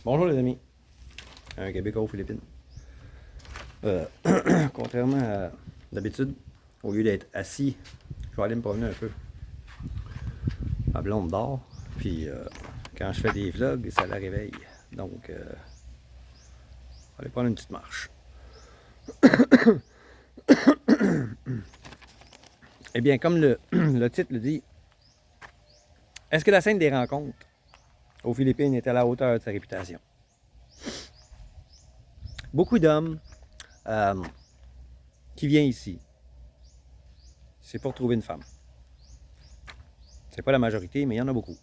Bonjour les amis, un Québécois aux Philippines. Euh, Contrairement à d'habitude, au lieu d'être assis, je vais aller me promener un peu. Ma blonde dort, puis quand je fais des vlogs, ça la réveille. Donc, on va aller prendre une petite marche. Eh bien, comme le titre le dit, est-ce que la scène des rencontres aux Philippines est à la hauteur de sa réputation? Beaucoup d'hommes euh, qui viennent ici, c'est pour trouver une femme. C'est pas la majorité, mais il y en a beaucoup.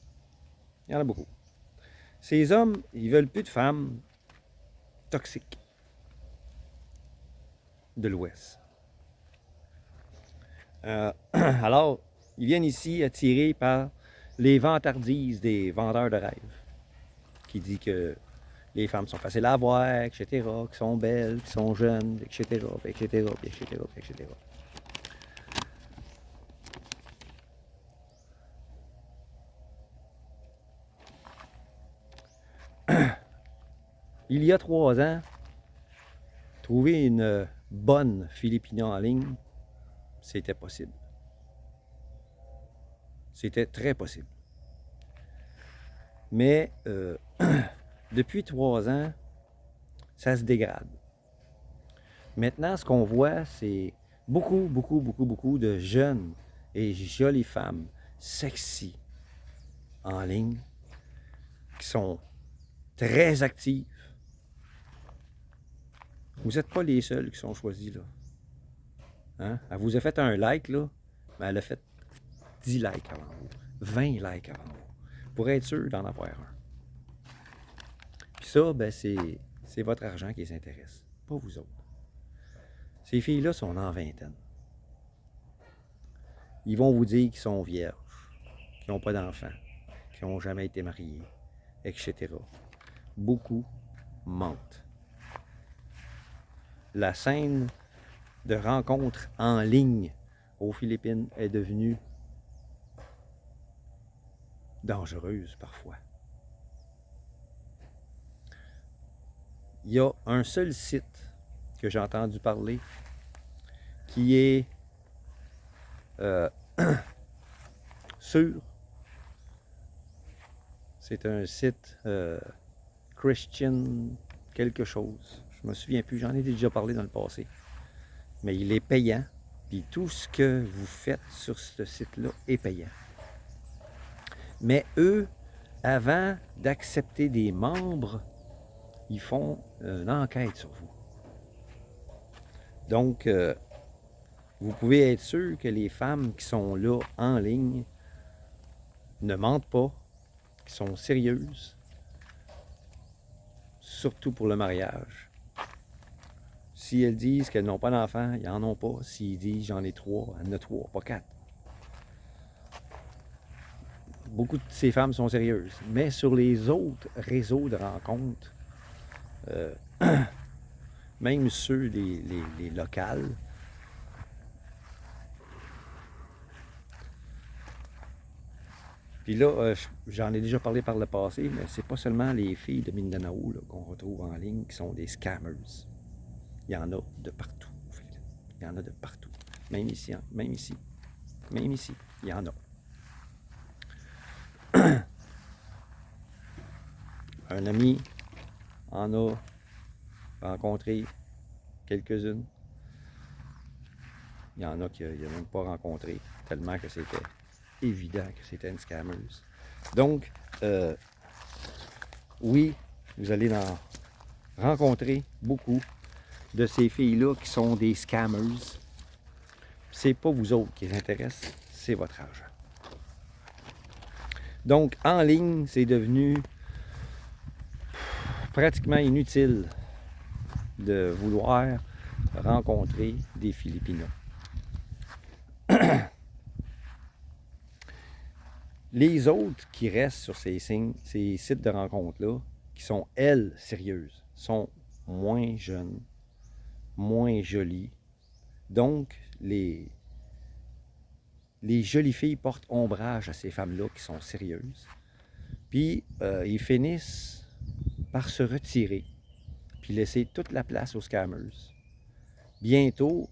Il y en a beaucoup. Ces hommes, ils veulent plus de femmes toxiques de l'Ouest. Alors, ils viennent ici attirés par les vantardises des vendeurs de rêves, qui disent que les femmes sont faciles à avoir, etc., qui sont belles, qui sont jeunes, etc., etc., etc., etc. Il y a 3 ans, trouver une bonne Philippine en ligne, c'était possible. C'était très possible. Mais depuis 3 ans, ça se dégrade. Maintenant, ce qu'on voit, c'est beaucoup de jeunes et jolies femmes sexy en ligne qui sont très actives. Vous n'êtes pas les seuls qui sont choisis là. Hein? Elle vous a fait un like là, mais elle a fait 10 likes avant vous, 20 likes avant vous, pour être sûr d'en avoir un. Puis ça, ben c'est votre argent qui les intéresse, pas vous autres. Ces filles-là sont en vingtaine. Ils vont vous dire qu'ils sont vierges, qu'ils n'ont pas d'enfants, qui n'ont jamais été mariés, etc. Beaucoup mentent. La scène de rencontres en ligne aux Philippines est devenue dangereuse parfois. Il y a un seul site que j'ai entendu parler qui est euh, sûr. C'est un site Christian quelque chose. Je me souviens plus, j'en ai déjà parlé dans le passé. Mais il est payant. Puis tout ce que vous faites sur ce site-là est payant. Mais eux, avant d'accepter des membres, ils font une enquête sur vous. Donc, vous pouvez être sûr que les femmes qui sont là en ligne ne mentent pas, qui sont sérieuses, surtout pour le mariage. Si elles disent qu'elles n'ont pas d'enfants, ils n'en ont pas. S'ils disent j'en ai 3, elles en ont 3, pas 4. Beaucoup de ces femmes sont sérieuses. Mais sur les autres réseaux de rencontres, euh, même ceux les locales, puis là, j'en ai déjà parlé par le passé, mais c'est pas seulement les filles de Mindanao qu'on retrouve en ligne qui sont des scammers. Il y en a de partout. Il y en a de partout. Même ici, hein? Même ici. Même ici, il y en a. Un ami en a rencontré quelques-unes. Il y en a qui n'a même pas rencontré, tellement que c'était évident que c'était une scammeuse. Donc, oui, vous allez en rencontrer beaucoup de ces filles-là qui sont des scammers. C'est pas vous autres qui les intéressent, c'est votre argent. Donc, en ligne, c'est devenu pratiquement inutile de vouloir rencontrer des Philippinos. Les autres qui restent sur ces sites de rencontres-là, qui sont, elles, sérieuses, sont moins jeunes, moins jolies. Donc, les jolies filles portent ombrage à ces femmes-là qui sont sérieuses. Puis, ils finissent par se retirer, puis laisser toute la place aux scammers. Bientôt,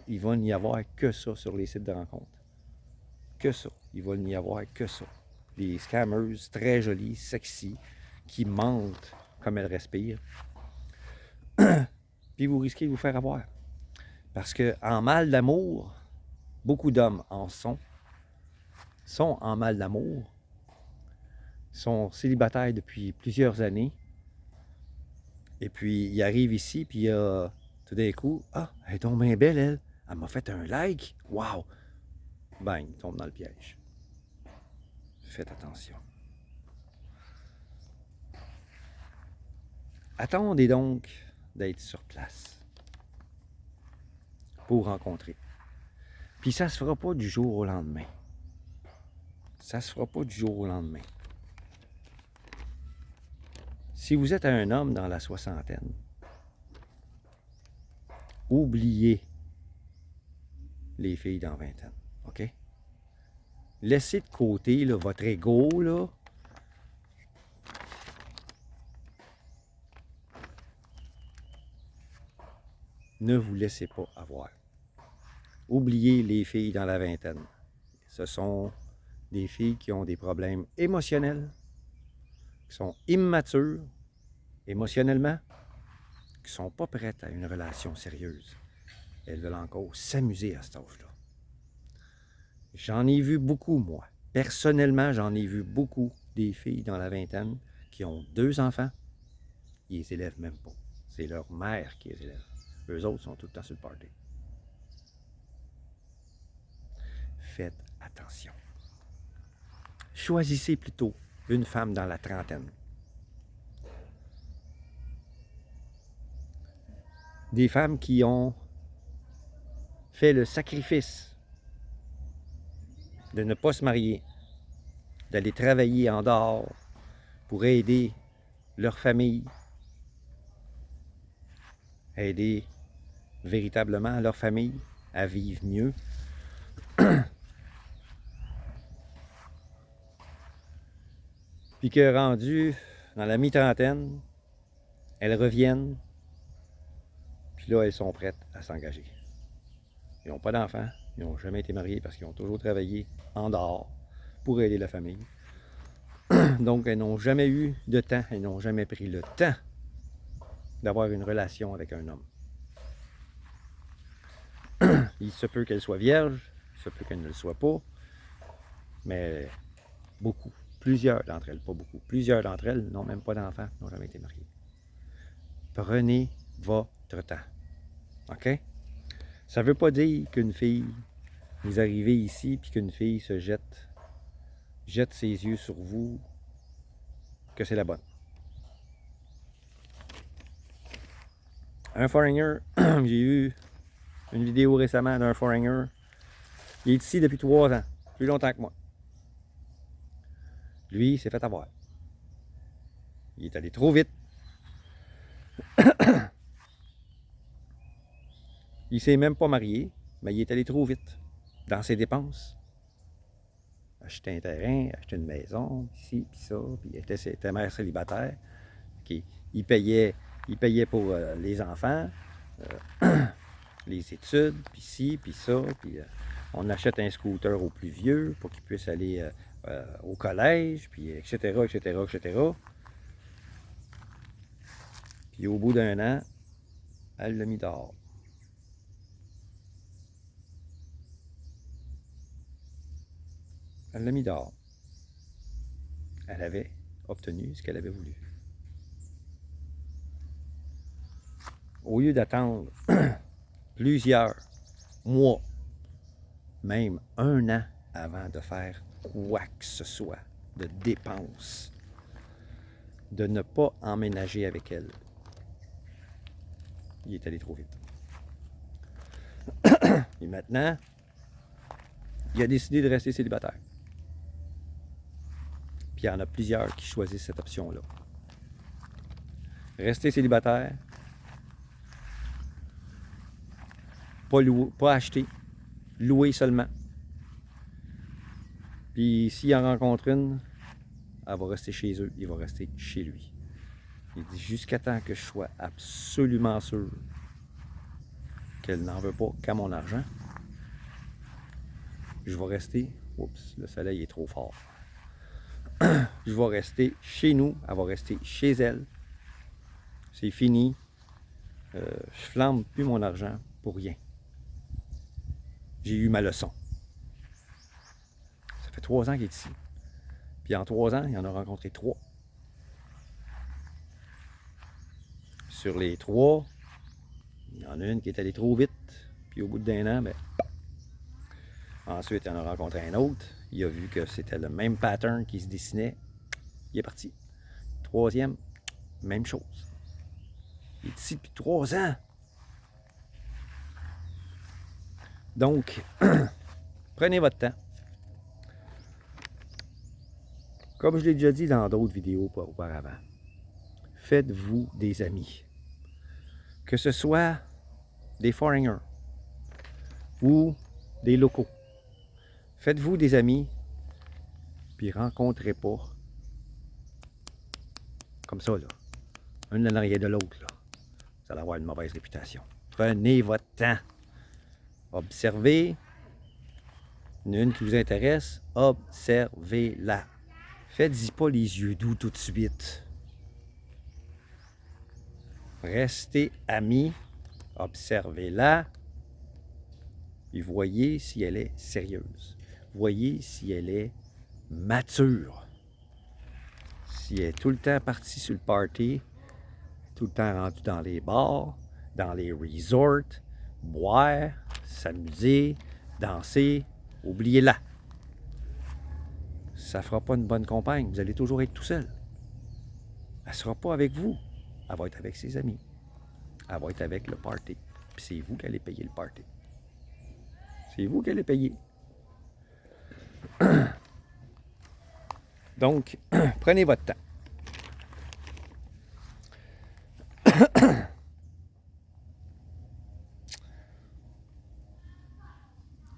il va n'y avoir que ça sur les sites de rencontres. Que ça. Il va n'y avoir que ça. Des scammers très jolis, sexy, qui mentent comme elles respirent. Puis vous risquez de vous faire avoir. Parce qu'en mal d'amour, beaucoup d'hommes en sont en mal d'amour, sont célibataires depuis plusieurs années, et puis ils arrivent ici, puis tout d'un coup, ah, elle est donc bien belle, elle. Elle m'a fait un like. Wow! Bang, il tombe dans le piège. Faites attention. Attendez donc d'être sur place pour rencontrer. Puis ça se fera pas du jour au lendemain. Ça se fera pas du jour au lendemain. Si vous êtes un homme dans la soixantaine, oubliez les filles dans la vingtaine, OK? Laissez de côté là, votre ego, là. Ne vous laissez pas avoir. Oubliez les filles dans la vingtaine. Ce sont des filles qui ont des problèmes émotionnels, qui sont immatures émotionnellement, qui ne sont pas prêtes à une relation sérieuse. Elles veulent encore s'amuser à cet âge-là. J'en ai vu beaucoup, moi. Personnellement, j'en ai vu beaucoup des filles dans la vingtaine qui ont 2 enfants. Ils les élèvent même pas. C'est leur mère qui les élève. Eux autres sont tout le temps sur le party. Faites attention. Choisissez plutôt une femme dans la trentaine. Des femmes qui ont fait le sacrifice de ne pas se marier, d'aller travailler en dehors pour aider leur famille, aider véritablement leur famille à vivre mieux. Puis que rendu dans la mi-trentaine, elles reviennent, puis là, elles sont prêtes à s'engager. Ils n'ont pas d'enfants, ils n'ont jamais été mariés parce qu'ils ont toujours travaillé en dehors pour aider la famille. Donc, elles n'ont jamais eu de temps, elles n'ont jamais pris le temps d'avoir une relation avec un homme. Il se peut qu'elles soient vierges, il se peut qu'elles ne le soient pas, mais beaucoup, plusieurs d'entre elles, pas beaucoup, plusieurs d'entre elles n'ont même pas d'enfants, n'ont jamais été mariées. Prenez votre temps. OK? Ça ne veut pas dire qu'une fille, vous arrivez ici, puis qu'une fille se jette ses yeux sur vous, que c'est la bonne. Un foreigner, j'ai eu une vidéo récemment d'un foreigner. Il est ici depuis 3 ans, plus longtemps que moi. Lui, il s'est fait avoir. Il est allé trop vite. Il s'est même pas marié, mais il est allé trop vite dans ses dépenses. Acheter un terrain, acheter une maison, ici, puis ça, puis il était mère célibataire. Il payait pour les enfants, les études, puis ci, puis ça, puis on achète un scooter au plus vieux pour qu'il puisse aller au collège, puis etc., etc., etc. Puis au bout d'1 an, elle l'a mis dehors. Elle l'a mis dehors. Elle avait obtenu ce qu'elle avait voulu. Au lieu d'attendre plusieurs mois, même 1 an avant de faire quoi que ce soit de dépenses, de ne pas emménager avec elle, il est allé trop vite. Et maintenant, il a décidé de rester célibataire. Puis il y en a plusieurs qui choisissent cette option-là. Rester célibataire, pas acheter, louer seulement. Puis s'il en rencontre une, elle va rester chez eux, il va rester chez lui. Il dit jusqu'à temps que je sois absolument sûr qu'elle n'en veut pas qu'à mon argent, je vais rester. Oups, le soleil est trop fort. Je vais rester chez nous, elle va rester chez elle. C'est fini. Je flambe plus mon argent pour rien. J'ai eu ma leçon. Ça fait 3 ans qu'il est ici. Puis en 3 ans, il en a rencontré 3. Sur les 3, il y en a une qui est allée trop vite. Puis au bout d'1 an, ben, ensuite, il en a rencontré un autre. Il a vu que c'était le même pattern qui se dessinait. Il est parti. 3e, même chose. Il est ici depuis 3 ans. Donc, prenez votre temps. Comme je l'ai déjà dit dans d'autres vidéos auparavant, faites-vous des amis. Que ce soit des foreigners ou des locaux. Faites-vous des amis, puis rencontrez pas comme ça, là. Un en arrière de l'autre, là. Vous allez avoir une mauvaise réputation. Prenez votre temps. Observez. Une qui vous intéresse, observez-la. Faites-y pas les yeux doux tout de suite. Restez amis, observez-la, et voyez si elle est sérieuse. Voyez si elle est mature. Si elle est tout le temps partie sur le party, tout le temps rendue dans les bars, dans les resorts, boire, s'amuser, danser, oubliez-la. Ça ne fera pas une bonne compagne. Vous allez toujours être tout seul. Elle ne sera pas avec vous. Elle va être avec ses amis. Elle va être avec le party. Puis c'est vous qui allez payer le party. C'est vous qui allez payer. Donc, prenez votre temps.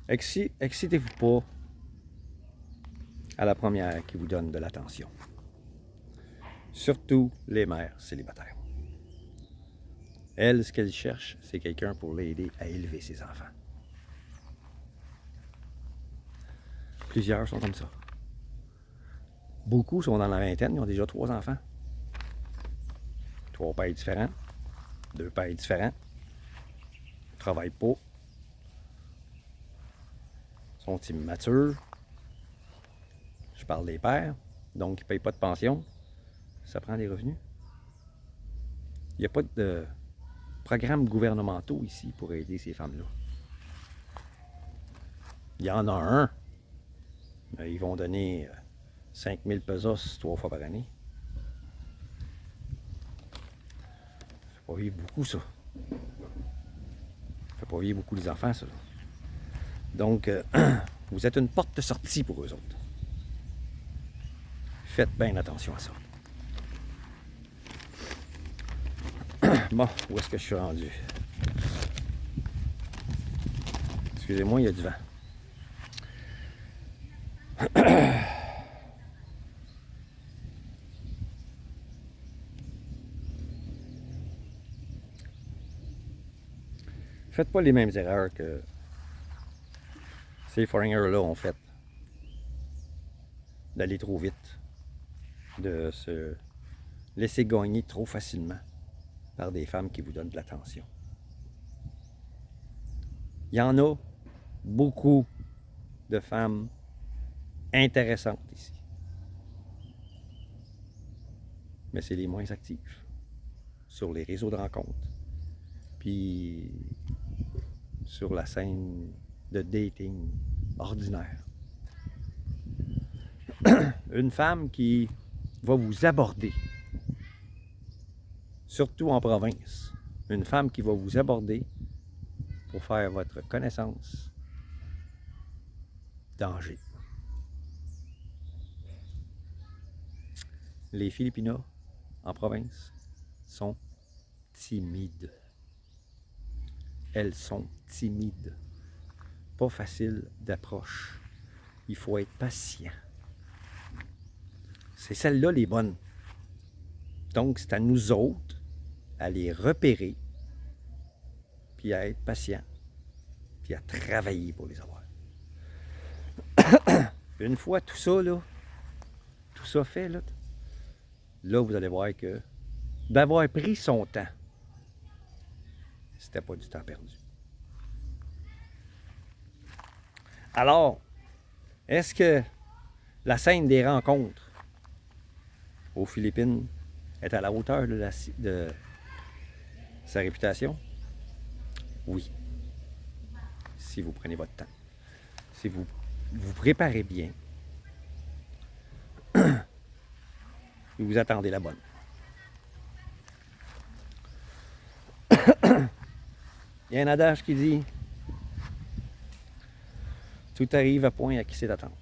Excitez-vous pas à la première qui vous donne de l'attention. Surtout les mères célibataires. Elle, ce qu'elle cherche, c'est quelqu'un pour l'aider à élever ses enfants. Plusieurs sont comme ça. Beaucoup sont dans la vingtaine, ils ont déjà 3 enfants. 3 pères différents, 2 pères différents, ne travaillent pas, sont immatures. Je parle des pères, donc ils ne payent pas de pension. Ça prend des revenus. Il n'y a pas de programmes gouvernementaux ici pour aider ces femmes-là. Il y en a un, mais ils vont donner 5 000 pesos 3 fois par année. Ça fait pas vivre beaucoup, ça. Ça fait pas vivre beaucoup les enfants, ça. Donc, vous êtes une porte de sortie pour eux autres. Faites bien attention à ça. Bon, où est-ce que je suis rendu? Excusez-moi, il y a du vent. Faites pas les mêmes erreurs que ces foreigners-là ont fait. D'aller trop vite. De se laisser gagner trop facilement par des femmes qui vous donnent de l'attention. Il y en a beaucoup de femmes intéressantes ici. Mais c'est les moins actifs sur les réseaux de rencontres. Puis sur la scène de dating ordinaire. Une femme qui va vous aborder, surtout en province. Une femme qui va vous aborder pour faire votre connaissance. Danger. Les Filipinas, en province, sont timides. Elles sont timides. Pas facile d'approche. Il faut être patient. C'est celles-là les bonnes. Donc, c'est à nous autres à les repérer, puis à être patients, puis à travailler pour les avoir. Une fois tout ça, là, tout ça fait, là, vous allez voir que d'avoir pris son temps, c'était pas du temps perdu. Alors, est-ce que la scène des rencontres aux Philippines est à la hauteur de sa réputation? Oui. Si vous prenez votre temps. Si vous vous préparez bien et vous attendez la bonne. Il y a un adage qui dit « Tout arrive à point à qui sait attendre ».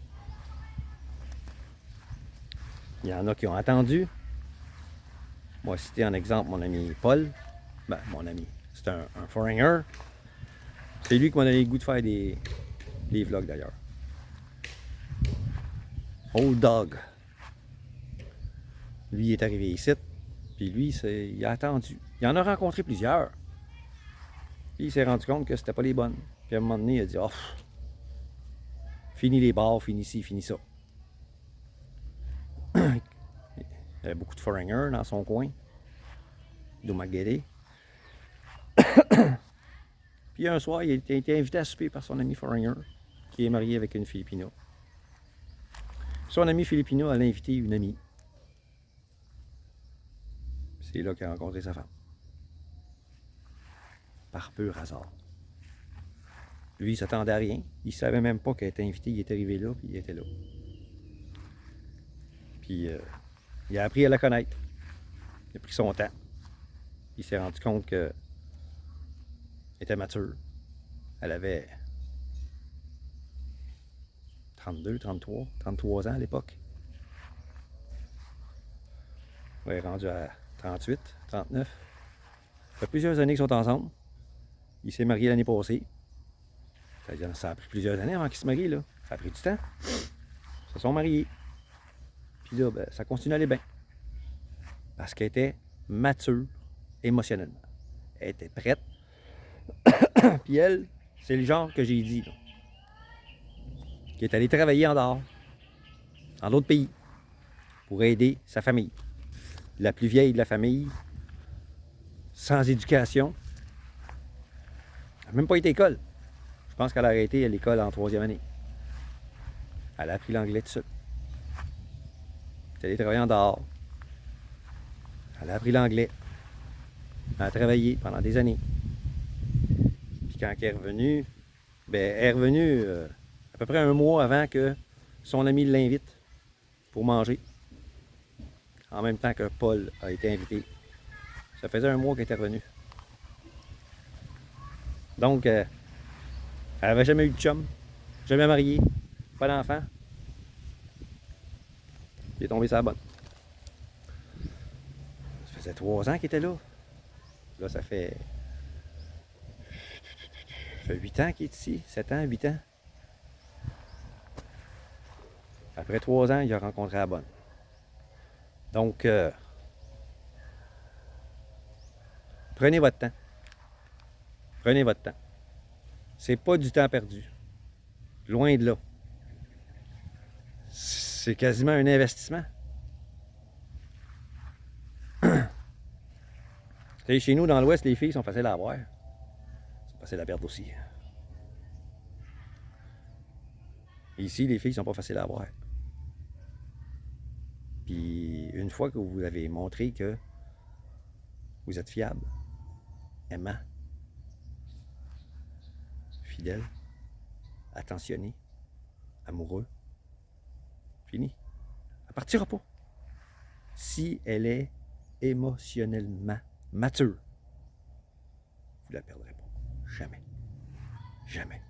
Il y en a qui ont attendu. Moi, citer en exemple mon ami Paul. Ben, mon ami, c'est un foreigner. C'est lui qui m'a donné le goût de faire des vlogs d'ailleurs. Old Dog. Lui, il est arrivé ici. Puis lui, il a attendu. Il en a rencontré plusieurs. Puis il s'est rendu compte que c'était pas les bonnes. Puis à un moment donné, il a dit « Oh, fini les bars, fini ci, fini ça. » Il y avait beaucoup de foreigners dans son coin. Dumaguete. Puis un soir, il a été invité à souper par son ami foreigner, qui est marié avec une Filipino. Son ami Filipino a invité une amie. C'est là qu'il a rencontré sa femme. Par pur hasard. Lui, il ne s'attendait à rien. Il ne savait même pas qu'elle était invitée. Il est arrivé là, puis il était là. Puis, il a appris à la connaître. Il a pris son temps. Il s'est rendu compte qu'elle était mature. Elle avait 32, 33, 33 ans à l'époque. Elle est rendue à 38, 39. Ça fait plusieurs années qu'ils sont ensemble. Il s'est marié l'année passée. Ça a pris plusieurs années avant qu'ils se marient, là. Ça a pris du temps. Ils se sont mariés. Puis là, ben, ça continue à aller bien. Parce qu'elle était mature émotionnellement. Elle était prête. Puis elle, c'est le genre que j'ai dit, là, qui est allée travailler en dehors, dans d'autres pays, pour aider sa famille. La plus vieille de la famille, sans éducation. Elle n'a même pas été à l'école. Je pense qu'elle a arrêté à l'école en 3e année. Elle a appris l'anglais tout seul. Elle est allée travailler en dehors. Elle a appris l'anglais. Elle a travaillé pendant des années. Puis quand elle est revenue, ben, elle est revenue à peu près un mois avant que son ami l'invite pour manger. En même temps que Paul a été invité. Ça faisait un mois qu'elle était revenue. Donc, elle n'avait jamais eu de chum, jamais marié, pas d'enfant. Il est tombé sur la bonne. Ça faisait 3 ans qu'il était là. Là, ça fait 8 ans qu'il est ici. 7 ans, 8 ans. Après 3 ans, il a rencontré la bonne. Donc, prenez votre temps. Prenez votre temps. C'est pas du temps perdu. Loin de là. C'est quasiment un investissement. Chez nous, dans l'Ouest, les filles sont faciles à avoir. C'est facile à perdre aussi. Ici, les filles sont pas faciles à avoir. Puis, une fois que vous avez montré que vous êtes fiable, aimant, fidèle, attentionné, amoureux, fini. Elle partira pas. Si elle est émotionnellement mature, vous la perdrez pas. Jamais. Jamais.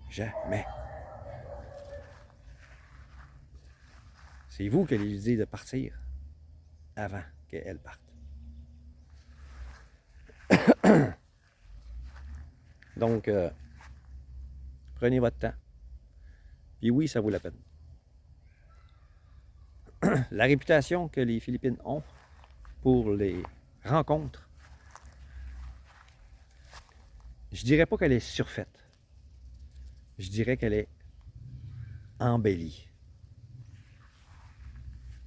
Jamais. C'est vous qui allez lui dire de partir avant qu'elle parte. Donc, prenez votre temps. Puis oui, ça vaut la peine. la réputation que les Philippines ont pour les rencontres, je dirais pas qu'elle est surfaite. Je dirais qu'elle est embellie.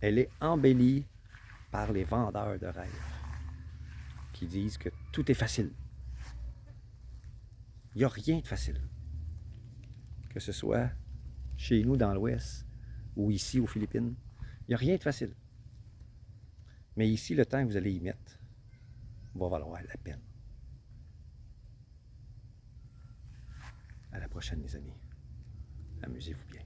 Elle est embellie par les vendeurs de rêves qui disent que tout est facile. Il n'y a rien de facile. Que ce soit chez nous dans l'Ouest ou ici aux Philippines, il n'y a rien de facile. Mais ici, le temps que vous allez y mettre va valoir la peine. À la prochaine, mes amis. Amusez-vous bien.